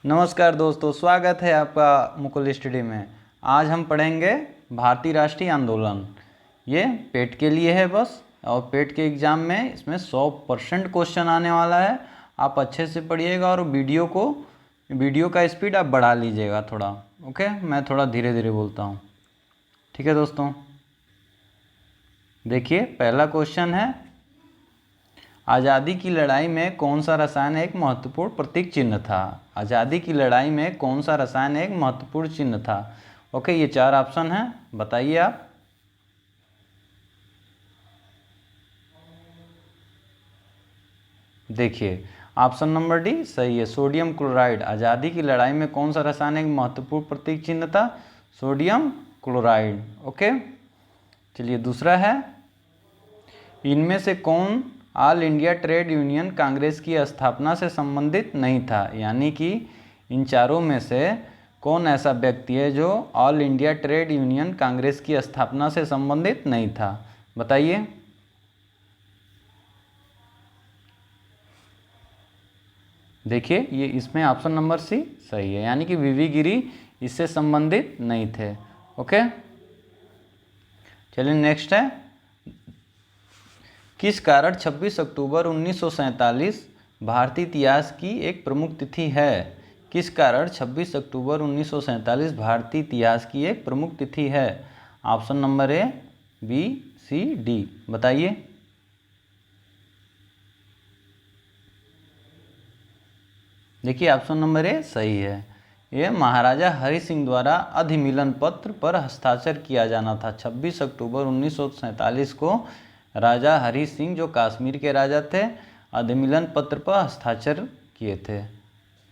नमस्कार दोस्तों, स्वागत है आपका मुकुल स्टडी में। आज हम पढ़ेंगे भारतीय राष्ट्रीय आंदोलन। ये पेट के लिए है बस, और पेट के एग्ज़ाम में इसमें 100% क्वेश्चन आने वाला है। आप अच्छे से पढ़िएगा और वीडियो का स्पीड आप बढ़ा लीजिएगा थोड़ा। ओके, मैं थोड़ा धीरे धीरे बोलता हूँ। ठीक है दोस्तों, देखिए पहला क्वेश्चन है, आज़ादी की लड़ाई में कौन सा रसायन एक महत्वपूर्ण प्रतीक चिन्ह था। आज़ादी की लड़ाई में कौन सा रसायन एक महत्वपूर्ण चिन्ह था। ओके, ये 4 ऑप्शन हैं, बताइए आप। देखिए ऑप्शन नंबर डी सही है, सोडियम क्लोराइड। आज़ादी की लड़ाई में कौन सा रसायन एक महत्वपूर्ण प्रतीक चिन्ह था, सोडियम क्लोराइड। ओके, चलिए दूसरा है, इनमें से कौन all India trade union Congress की स्थापना से संबंधित नहीं था। यानी कि इन चारों में से कौन ऐसा व्यक्ति है जो all India trade union Congress की स्थापना से संबंधित नहीं था, बताइए। देखिए ये इसमें ऑप्शन नंबर सी सही है, यानी कि वीवी गिरी इससे संबंधित नहीं थे। ओके, चलिए नेक्स्ट है, किस कारण 26 अक्टूबर 1947 भारतीय इतिहास की एक प्रमुख तिथि है। किस कारण 26 अक्टूबर 1947 भारतीय इतिहास की एक प्रमुख तिथि है। Option number A, B, C, D, बताइए। देखिए ऑप्शन नंबर ए सही है, ये महाराजा हरि सिंह द्वारा अधिमिलन पत्र पर हस्ताक्षर किया जाना था। 26 अक्टूबर 1947 को राजा हरि सिंह, जो कश्मीर के राजा थे, अधिमिलन पत्र पर हस्ताक्षर किए थे।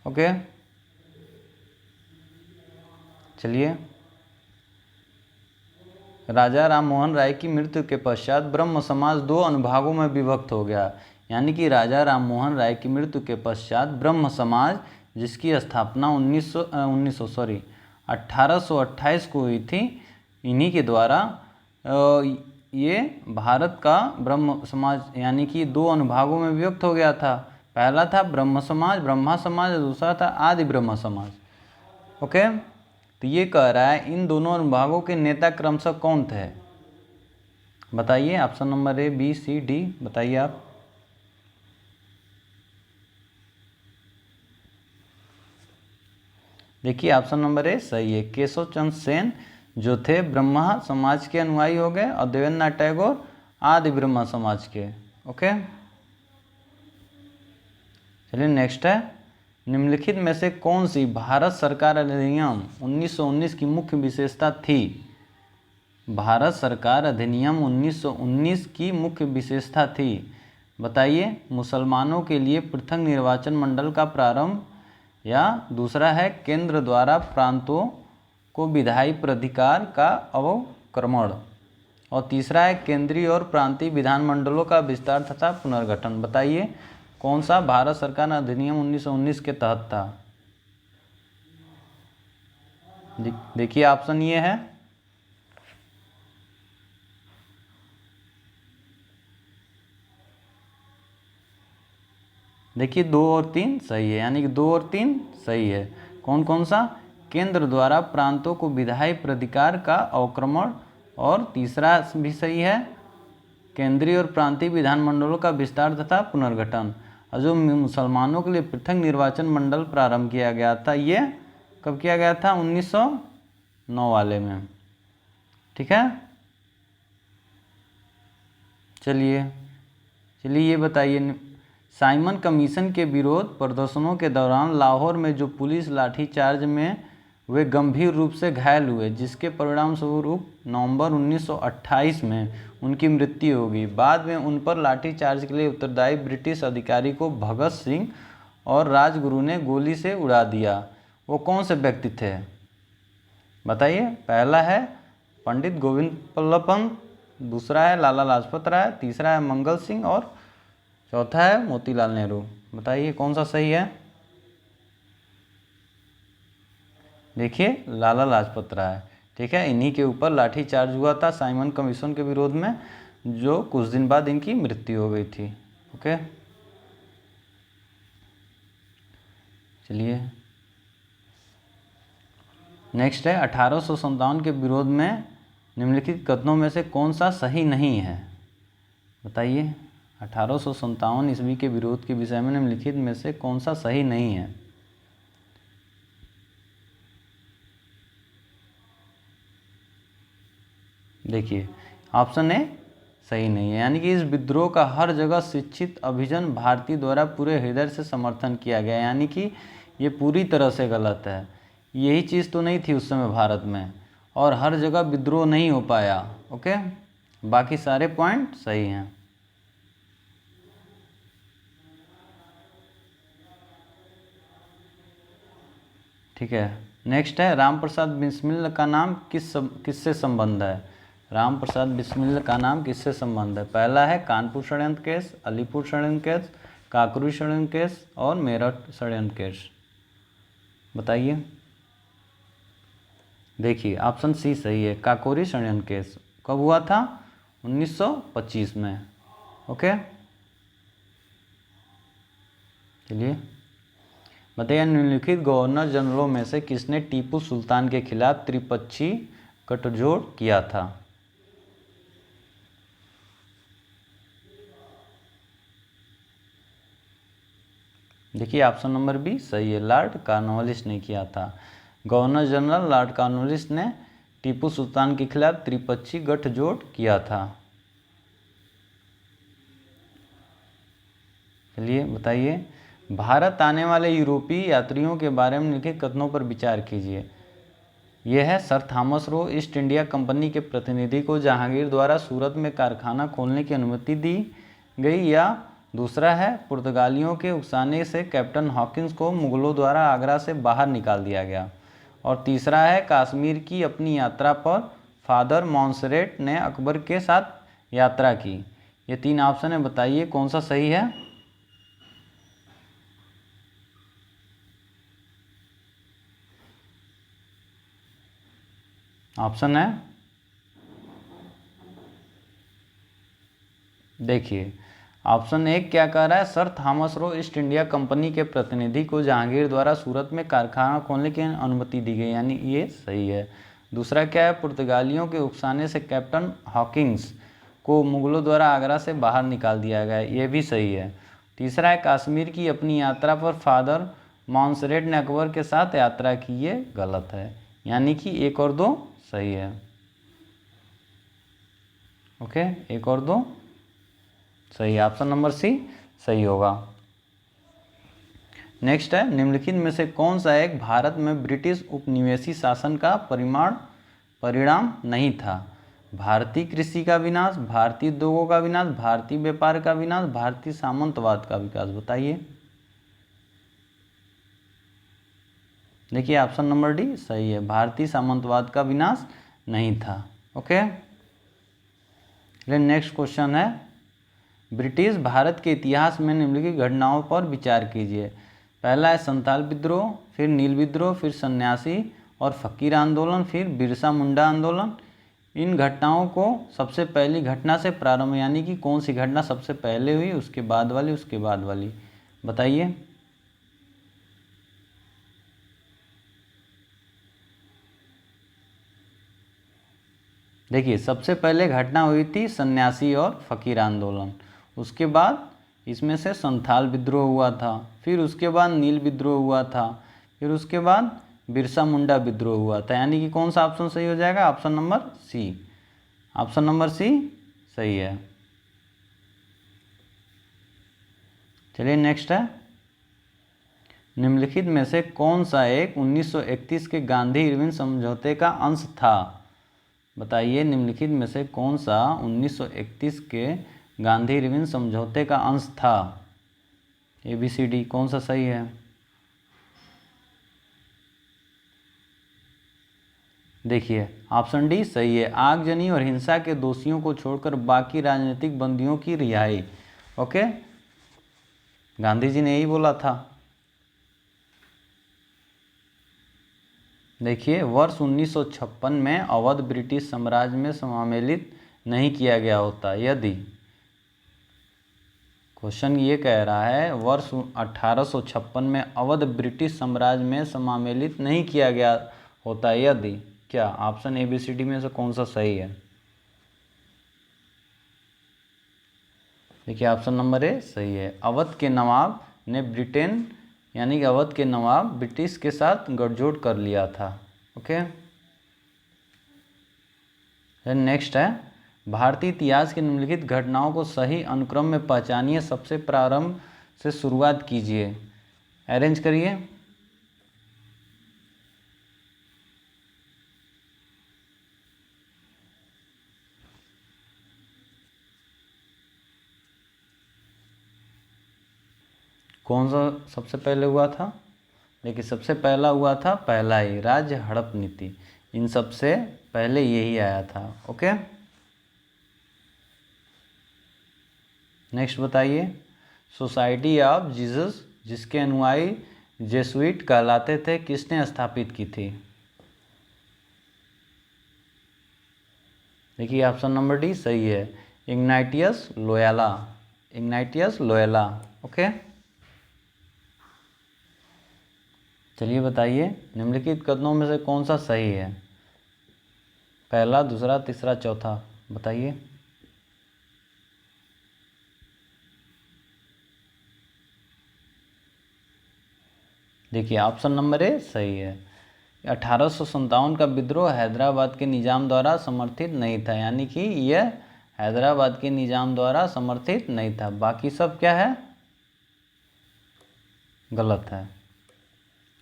ओके, चलिए, राजा राममोहन राय की मृत्यु के पश्चात ब्रह्म समाज 2 अनुभागों में विभक्त हो गया। यानी कि राजा राममोहन राय की मृत्यु के पश्चात ब्रह्म समाज, जिसकी स्थापना 1828 को हुई थी, इन्हीं के द्वारा ये भारत का ब्रह्म समाज यानी कि 2 अनुभागों में विभक्त हो गया था। पहला था ब्रह्मा समाज, दूसरा था आदि ब्रह्म समाज। ओके, तो ये कह रहा है इन दोनों अनुभागों के नेता क्रमशः कौन थे, बताइए। Option number A, B, C, D, बताइए आप। देखिए ऑप्शन नंबर ए सही है, केशव चंद्र सेन जो थे ब्रह्मा समाज के अनुयायी हो गए, और देवेंद्रनाथ टैगोर आदि ब्रह्मा समाज के। ओके, चलिए नेक्स्ट है, निम्नलिखित में से कौन सी भारत सरकार अधिनियम 1919 की मुख्य विशेषता थी। भारत सरकार अधिनियम 1919 की मुख्य विशेषता थी, बताइए। मुसलमानों के लिए पृथक निर्वाचन मंडल का प्रारंभ, या दूसरा है केंद्र द्वारा प्रांतों को विधायी प्राधिकार का अवक्रमण, और तीसरा है केंद्रीय और प्रांतीय विधानमंडलों का विस्तार तथा पुनर्गठन। बताइए कौन सा भारत सरकार अधिनियम 1919 के तहत था। देखिए ऑप्शन ये है, देखिए 2 और 3 सही है, यानी कि 2 और 3 सही है। कौन कौन सा, केंद्र द्वारा प्रांतों को विधायी प्राधिकार का अवक्रमण, और तीसरा भी सही है, केंद्रीय और प्रांतीय विधानमंडलों का विस्तार तथा पुनर्गठन। और जो मुसलमानों के लिए पृथक निर्वाचन मंडल प्रारंभ किया गया था, ये कब किया गया था, 1909 वाले में। ठीक है, चलिए ये बताइए, साइमन कमीशन के विरोध प्रदर्शनों के दौरान लाहौर में जो पुलिस लाठीचार्ज में वे गंभीर रूप से घायल हुए, जिसके परिणाम स्वरूप नवंबर 1928 में उनकी मृत्यु हो गई। बाद में उन पर लाठीचार्ज के लिए उत्तरदायी ब्रिटिश अधिकारी को भगत सिंह और राजगुरु ने गोली से उड़ा दिया। वो कौन से व्यक्ति थे, बताइए। पहला है पंडित गोविंद बल्लभ पंत, दूसरा है लाला लाजपत राय, तीसरा है मंगल सिंह, और चौथा है मोतीलाल नेहरू। बताइए कौन सा सही है। देखिए लाला लाजपत राय, ठीक है, इन्हीं के ऊपर लाठीचार्ज हुआ था साइमन कमीशन के विरोध में, जो कुछ दिन बाद इनकी मृत्यु हो गई थी। ओके, चलिए नेक्स्ट है 1857 के विरोध में निम्नलिखित कथनों में से कौन सा सही नहीं है? बताइए, 1857 ईस्वी के विरोध के विषय में निम्नलिखित में से कौन सा सही नहीं है? देखिए, ऑप्शन ए सही नहीं है, यानी कि इस विद्रोह का हर जगह शिक्षित अभिजन भारतीय द्वारा पूरे हृदय से समर्थन किया गया, यानी कि ये पूरी तरह से गलत है। यही चीज़ तो नहीं थी उस समय भारत में, और हर जगह विद्रोह नहीं हो पाया। ओके, बाकी सारे पॉइंट सही हैं। ठीक है, नेक्स्ट है राम प्रसाद बिस्मिल का नाम किससे संबंध है? राम प्रसाद बिस्मिल का नाम किससे संबंध है? पहला है कानपुर षड्यंत्र केस, अलीपुर षड्यंत्र केस, काकरू षड्यंत्र केस और मेरठ षड्यंत्र केस। बताइए। देखिए, ऑप्शन सी सही है, काकोरी षड्यंत्र केस। कब हुआ था? 1925 में। ओके, चलिए बताइए, निम्नलिखित गवर्नर जनरलों में से किसने टीपू सुल्तान के खिलाफ त्रिपक्षीय गठजोड़ किया था? देखिए, ऑप्शन नंबर बी सही है, लॉर्ड कॉर्नवालिस ने किया था। गवर्नर जनरल लॉर्ड कॉर्नवालिस ने टीपू सुल्तान के खिलाफ त्रिपक्षीय गठजोड़ किया था। चलिए बताइए, भारत आने वाले यूरोपीय यात्रियों के बारे में लिखे कथनों पर विचार कीजिए। यह है, sir Thomas Roe east India company के प्रतिनिधि को जहांगीर द्वारा सूरत में कारखाना खोलने की अनुमति दी गई, या दूसरा है, पुर्तगालियों के उकसाने से कैप्टन हॉकिंस को मुगलों द्वारा आगरा से बाहर निकाल दिया गया, और तीसरा है, कश्मीर की अपनी यात्रा पर फादर मॉन्सरेट ने अकबर के साथ यात्रा की। ये तीन ऑप्शन है, बताइए कौन सा सही है? ऑप्शन है, देखिए ऑप्शन एक क्या कह रहा है, sir Thomas Roe east India company के प्रतिनिधि को जहांगीर द्वारा सूरत में कारखाना खोलने की अनुमति दी गई, यानी ये सही है। दूसरा क्या है, पुर्तगालियों के उकसाने से कैप्टन हॉकिंस को मुगलों द्वारा आगरा से बाहर निकाल दिया गया, ये भी सही है। तीसरा है, कश्मीर की अपनी यात्रा पर फादर मॉन्सरेट ने अकबर के साथ यात्रा की, ये गलत है, यानी कि एक और दो सही है। ओके, एक और दो सही, ऑप्शन नंबर सी सही होगा। नेक्स्ट है, निम्नलिखित में से कौन सा एक भारत में ब्रिटिश उपनिवेशी शासन का परिणाम नहीं था? भारतीय कृषि का विनाश, भारतीय उद्योगों का विनाश, भारतीय व्यापार का विनाश, भारतीय सामंतवाद का विकास। बताइए। देखिए, ऑप्शन नंबर डी सही है, भारतीय सामंतवाद का विनाश नहीं था। ओके, नेक्स्ट क्वेश्चन है, ब्रिटिश भारत के इतिहास में निम्नलिखित घटनाओं पर विचार कीजिए। पहला है संथाल विद्रोह, फिर नील विद्रोह, फिर सन्यासी और फकीर आंदोलन, फिर बिरसा मुंडा आंदोलन। इन घटनाओं को सबसे पहली घटना से प्रारंभ, यानी कि कौन सी घटना सबसे पहले हुई, उसके बाद वाली, उसके बाद वाली। बताइए। देखिए, सबसे पहले घटना हुई थी सन्यासी और फकीर आंदोलन, उसके बाद इसमें से संथाल विद्रोह हुआ था, फिर उसके बाद नील विद्रोह हुआ था, फिर उसके बाद बिरसा मुंडा विद्रोह हुआ था, यानी कि कौन सा ऑप्शन सही हो जाएगा? Option number C, option number C सही है। चलिए नेक्स्ट है, निम्नलिखित में से कौन सा एक 1931 के गांधी इरविन समझौते का अंश था? बताइए, निम्नलिखित में से कौन सा 1931 के गांधी इरविन समझौते का अंश था? ABCD कौन सा सही है? देखिए, ऑप्शन डी सही है, आगजनी और हिंसा के दोषियों को छोड़कर बाकी राजनीतिक बंदियों की रिहाई। ओके, गांधी जी ने यही बोला था। देखिए, वर्ष 1956 में अवध ब्रिटिश साम्राज्य में सम्मिलित नहीं किया गया होता यदि, क्वेश्चन ये कह रहा है, वर्ष 1856 में अवध ब्रिटिश साम्राज्य में सम्मिलित नहीं किया गया होता है यदि क्या? Option A B C D में से कौन सा सही है? देखिए ऑप्शन नंबर ए सही है। अवध के नवाब ने ब्रिटेन यानी कि अवध के नवाब ब्रिटिश के साथ गठजोड़ कर लिया था। ओके, नेक्स्ट है भारतीय इतिहास की निम्नलिखित घटनाओं को सही अनुक्रम में पहचानिए, सबसे प्रारंभ से शुरुआत कीजिए। अरेंज करिए। कौन सा सबसे पहले हुआ था? देखिए सबसे पहला हुआ था पहला ही राज्य हड़प नीति, इन सबसे पहले यही आया था। ओके, नेक्स्ट बताइए। सोसाइटी ऑफ जीसस जिसके अनुयायी जेसुइट कहलाते थे किसने स्थापित की थी? देखिए ऑप्शन नंबर डी सही है, Ignatius Loyola. Ignatius Loyola. Okay, चलिए बताइए निम्नलिखित कथनों में से कौन सा सही है? पहला, दूसरा, तीसरा, चौथा, बताइए। देखिए ऑप्शन नंबर ए सही है। 1857 का विद्रोह हैदराबाद के निजाम द्वारा समर्थित नहीं था, यानी कि यह हैदराबाद के निजाम द्वारा समर्थित नहीं था। बाकी सब क्या है? गलत है।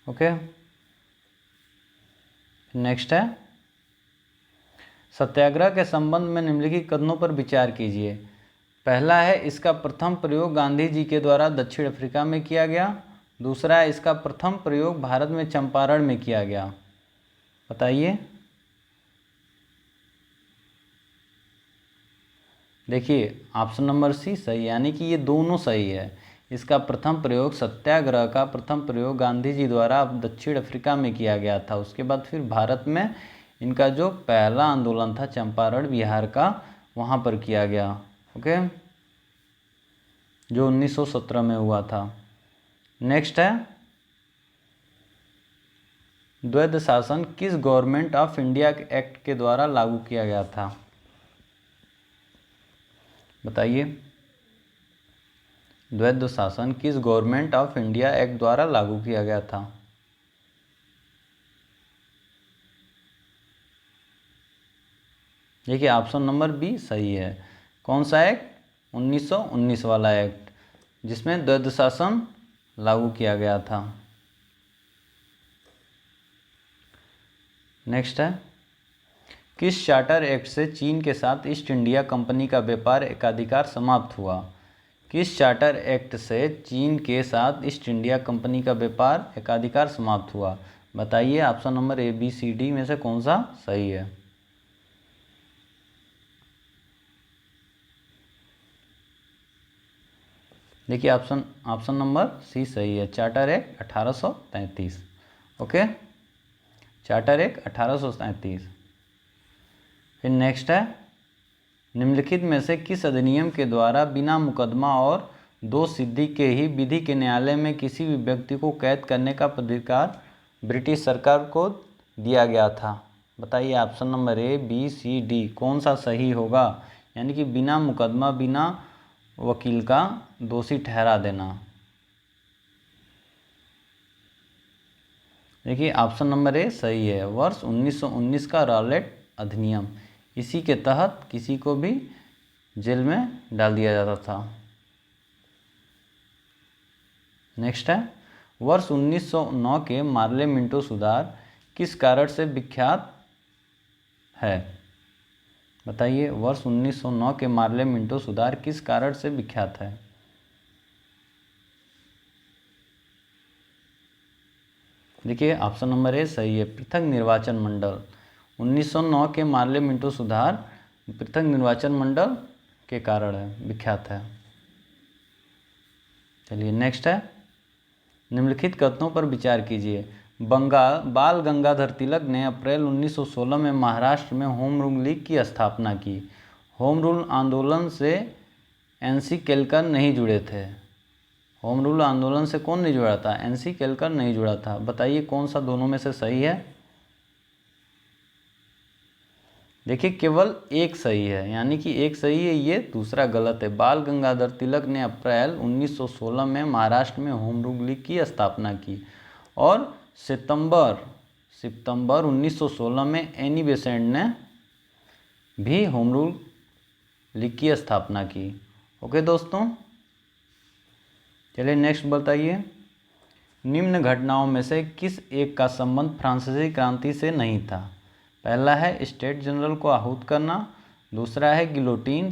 ओके, नेक्स्ट है सत्याग्रह के संबंध में निम्नलिखित कथनों पर विचार कीजिए। पहला है इसका प्रथम प्रयोग गांधी जी के द्वारा दक्षिण अफ्रीका में किया गया। दूसरा है इसका प्रथम प्रयोग भारत में चंपारण में किया गया। बताइए। देखिए ऑप्शन नंबर सी सही, यानी कि ये दोनों सही है। इसका प्रथम प्रयोग सत्याग्रह का प्रथम प्रयोग गांधी जी द्वारा दक्षिण अफ्रीका में किया गया था। उसके बाद फिर भारत में इनका जो पहला आंदोलन था चंपारण बिहार का, वहाँ पर किया गया। ओके, जो 1917 में हुआ था। नेक्स्ट है द्वैध शासन किस गवर्नमेंट ऑफ इंडिया एक्ट के द्वारा लागू किया गया था? बताइए। द्वैध शासन किस गवर्नमेंट ऑफ इंडिया एक्ट द्वारा लागू किया गया था? देखिए ऑप्शन नंबर बी सही है। कौन सा एक्ट? 1919 वाला एक्ट, जिसमें द्वैध शासन लागू किया गया था। नेक्स्ट है किस चार्टर एक्ट से चीन के साथ ईस्ट इंडिया कंपनी का व्यापार एकाधिकार समाप्त हुआ? किस चार्टर एक्ट से चीन के साथ ईस्ट इंडिया कंपनी का व्यापार एकाधिकार समाप्त हुआ? बताइए option number A B C D में से कौन सा सही है? देखिए ऑप्शन नंबर सी सही है, charter act 1833। Okay, charter act 1833। फिर नेक्स्ट है निम्नलिखित में से किस अधिनियम के द्वारा बिना मुकदमा और दोष सिद्धि के ही विधि के न्यायालय में किसी भी व्यक्ति को कैद करने का अधिकार ब्रिटिश सरकार को दिया गया था? बताइए option number A B C D कौन सा सही होगा? यानी कि बिना मुकदमा बिना वकील का दोषी ठहरा देना। देखिए ऑप्शन नंबर ए सही है, वर्ष 1919 का रॉलेट अधिनियम, इसी के तहत किसी को भी जेल में डाल दिया जाता था। नेक्स्ट है वर्ष 1909 के मार्ले मिंटो सुधार किस कारण से विख्यात है? बताइए वर्ष 1909 के मार्ले मिंटो सुधार किस कारण से विख्यात है? देखिए ऑप्शन नंबर ए सही है, पृथक निर्वाचन मंडल। 1909 के मार्ले मिंटो सुधार पृथक निर्वाचन मंडल के कारण है, विख्यात है। चलिए नेक्स्ट है निम्नलिखित कथनों पर विचार कीजिए। बाल गंगाधर तिलक ने अप्रैल 1916 में महाराष्ट्र में होम रूल लीग की स्थापना की। होम रूल आंदोलन से एनसी केलकर नहीं जुड़े थे। होम रूल आंदोलन से कौन नहीं जुड़ा था? एनसी केलकर नहीं जुड़ा था। बताइए कौन सा दोनों में से सही है? देखिए केवल एक सही है, यानी कि एक सही है, ये दूसरा गलत है। बाल गंगाधर तिलक ने अप्रैल 1916 में महाराष्ट्र में होम रूल लीग की स्थापना की और सितंबर 1916 में एनी बेसेंट ने भी होम रूल लीग की स्थापना की। ओके दोस्तों, चलिए नेक्स्ट बताइए। निम्न घटनाओं में से किस एक का संबंध फ्रांसीसी क्रांति से नहीं था? पहला है स्टेट जनरल को आहूत करना, दूसरा है गिलोटीन,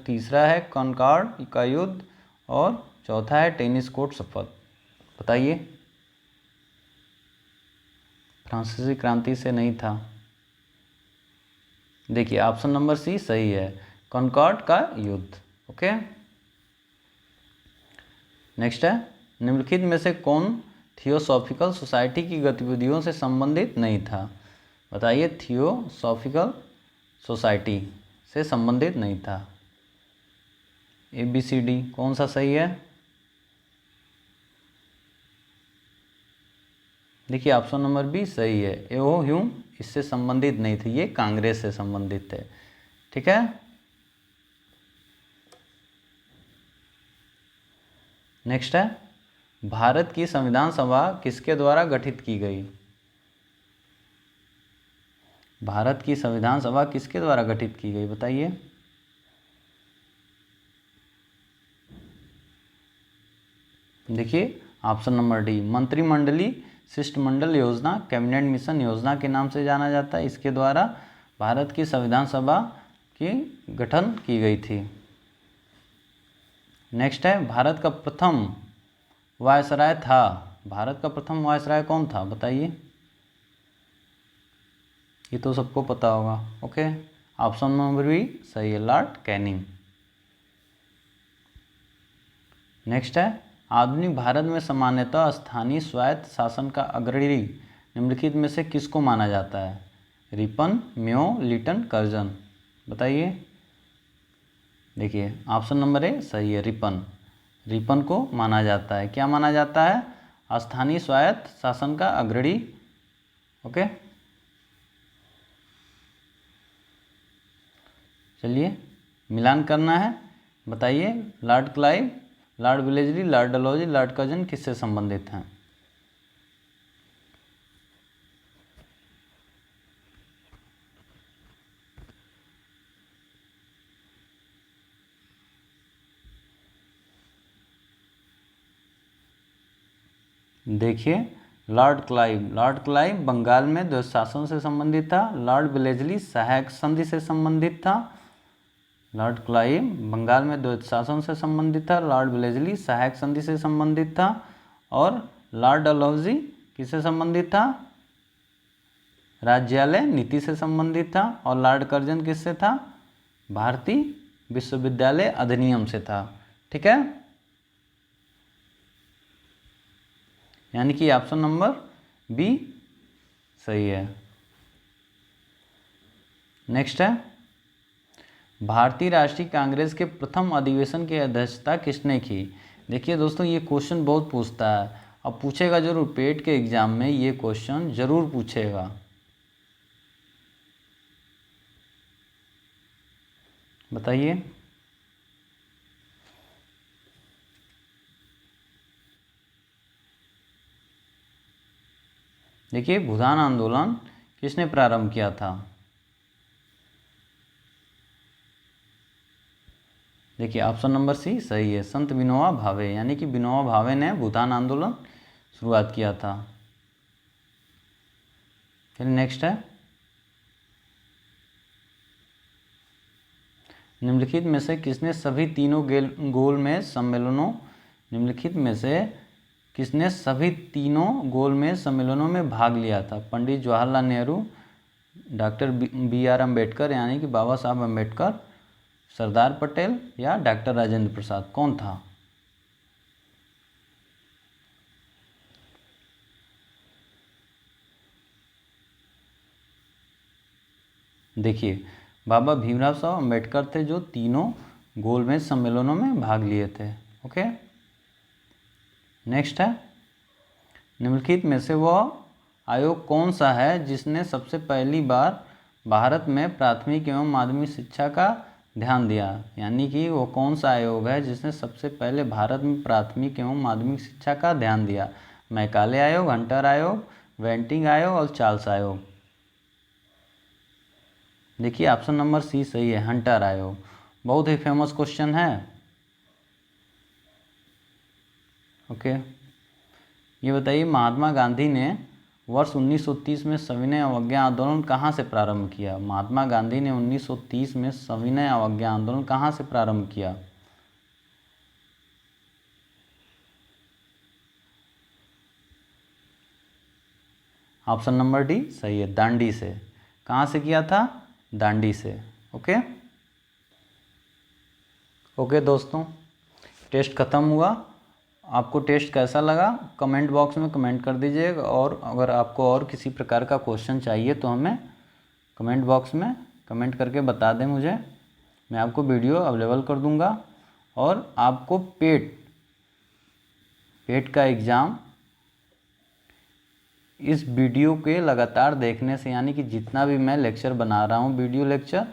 तीसरा है कॉनकॉर्ड का युद्ध और चौथा है टेनिस कोर्ट शपथ। बताइए, फ्रांसीसी क्रांति से नहीं था। देखिए ऑप्शन नंबर सी सही है, कॉनकॉर्ड का युद्ध। ओके, नेक्स्ट है, निम्नलिखित में से कौन थियोसॉफिकल सोसाइटी की गतिविधियों से संबंधित नहीं था? बताइए, थियोसॉफिकल सोसाइटी से संबंधित नहीं था। ABCD कौन सा सही है? देखिए ऑप्शन नंबर बी सही है, एओ ह्यूम इससे संबंधित नहीं थे, ये कांग्रेस से संबंधित थे। ठीक है, नेक्स्ट है, भारत की संविधान सभा किसके द्वारा गठित की गई? भारत की संविधान सभा किसके द्वारा गठित की गई? बताइए, देखिए ऑप्शन नंबर डी, मंत्रिमंडलीय शिष्टमंडल योजना, कैबिनेट मिशन योजना के नाम से जाना जाता है। इसके द्वारा भारत की संविधान सभा की गठन की गई थी। नेक्स्ट है, भारत का प्रथम वायसराय था। भारत का प्रथम वायसराय कौन था? बताइए, ये तो सबको पता होगा। ओके, ऑप्शन नंबर बी सही है, लॉर्ड कैनिंग। नेक्स्ट है, आधुनिक भारत में सामान्यतः स्थानीय स्वायत्त शासन का अग्रणी निम्नलिखित में से किसको माना जाता है? Ripon, Mayo, Lytton, Curzon. बताइए, देखिए ऑप्शन नंबर ए सही है, रिपन। रिपन को माना जाता है, क्या माना जाता है? स्थानीय स्वायत्त शासन का अग्रणी। ओके, चलिए मिलान करना है। बताइए, Lord Clive, Lord Wellesley, Lord Dalhousie, Lord Curzon किससे संबंधित हैं? देखिए, लॉर्ड क्लाइव बंगाल में द्वैत शासन से संबंधित था। लॉर्ड विलेजली सहायक संधि से संबंधित था। लॉर्ड क्लाइव बंगाल में द्वैत शासन से संबंधित था, लॉर्ड विलेजली सहायक संधि से संबंधित था और लॉर्ड डलहौजी किससे संबंधित था? राज्यालय नीति से संबंधित था। और लॉर्ड कर्जन किससे था? भारतीय विश्वविद्यालय अधिनियम से था। ठीक है, यानी कि ऑप्शन नंबर बी सही है। नेक्स्ट है, भारतीय राष्ट्रीय कांग्रेस के प्रथम अधिवेशन की अध्यक्षता किसने की? देखिए दोस्तों, ये क्वेश्चन बहुत पूछता है, अब पूछेगा जरूर, पेट के एग्जाम में ये क्वेश्चन जरूर पूछेगा। बताइए, देखिए भूदान आंदोलन किसने प्रारंभ किया था? देखिए ऑप्शन नंबर सी सही है, संत विनोबा भावे, यानी कि विनोबा भावे ने भूदान आंदोलन शुरुआत किया था। फिर नेक्स्ट है, निम्नलिखित में से किसने सभी तीनों गोलमेज सम्मेलनों निम्नलिखित में से किसने सभी तीनों गोलमेज सम्मेलनों में भाग लिया था? पंडित जवाहरलाल नेहरू, डॉक्टर BR अम्बेडकर यानी कि बाबा साहब अम्बेडकर, सरदार पटेल या डॉक्टर राजेंद्र प्रसाद, कौन था? देखिए, बाबा भीमराव साहब अम्बेडकर थे जो तीनों गोलमेज सम्मेलनों में भाग लिए थे। ओके, नेक्स्ट है, निम्नलिखित में से वह आयोग कौन सा है जिसने सबसे पहली बार भारत में प्राथमिक एवं माध्यमिक शिक्षा का ध्यान दिया, यानी कि वो कौन सा आयोग है जिसने सबसे पहले भारत में प्राथमिक एवं माध्यमिक शिक्षा का ध्यान दिया? मैकाले आयोग, हंटर आयोग, वेंटिंग आयोग और चार्ल्स आयोग। देखिए ऑप्शन नंबर सी सही है, हंटर आयोग। बहुत ही फेमस क्वेश्चन है। ओके, ये बताइए महात्मा गांधी ने वर्ष 1930 में सविनय अवज्ञा आंदोलन कहाँ से प्रारंभ किया? महात्मा गांधी ने 1930 में सविनय अवज्ञा आंदोलन कहाँ से प्रारंभ किया? ऑप्शन नंबर डी सही है, दांडी से। कहाँ से किया था? दांडी से। ओके ओके दोस्तों, टेस्ट ख़त्म हुआ। आपको टेस्ट कैसा लगा कमेंट बॉक्स में कमेंट कर दीजिएगा, और अगर आपको और किसी प्रकार का क्वेश्चन चाहिए तो हमें कमेंट बॉक्स में कमेंट करके बता दें मुझे, मैं आपको वीडियो अवेलेबल कर दूंगा। और आपको पेट का एग्ज़ाम इस वीडियो के लगातार देखने से, यानी कि जितना भी मैं लेक्चर बना रहा हूँ वीडियो लेक्चर,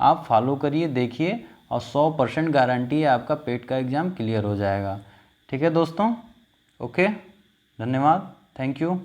आप फॉलो करिए, देखिए, और 100% गारंटी है आपका पेट का एग्ज़ाम क्लियर हो जाएगा। ठीक है दोस्तों, ओके, धन्यवाद, थैंक यू।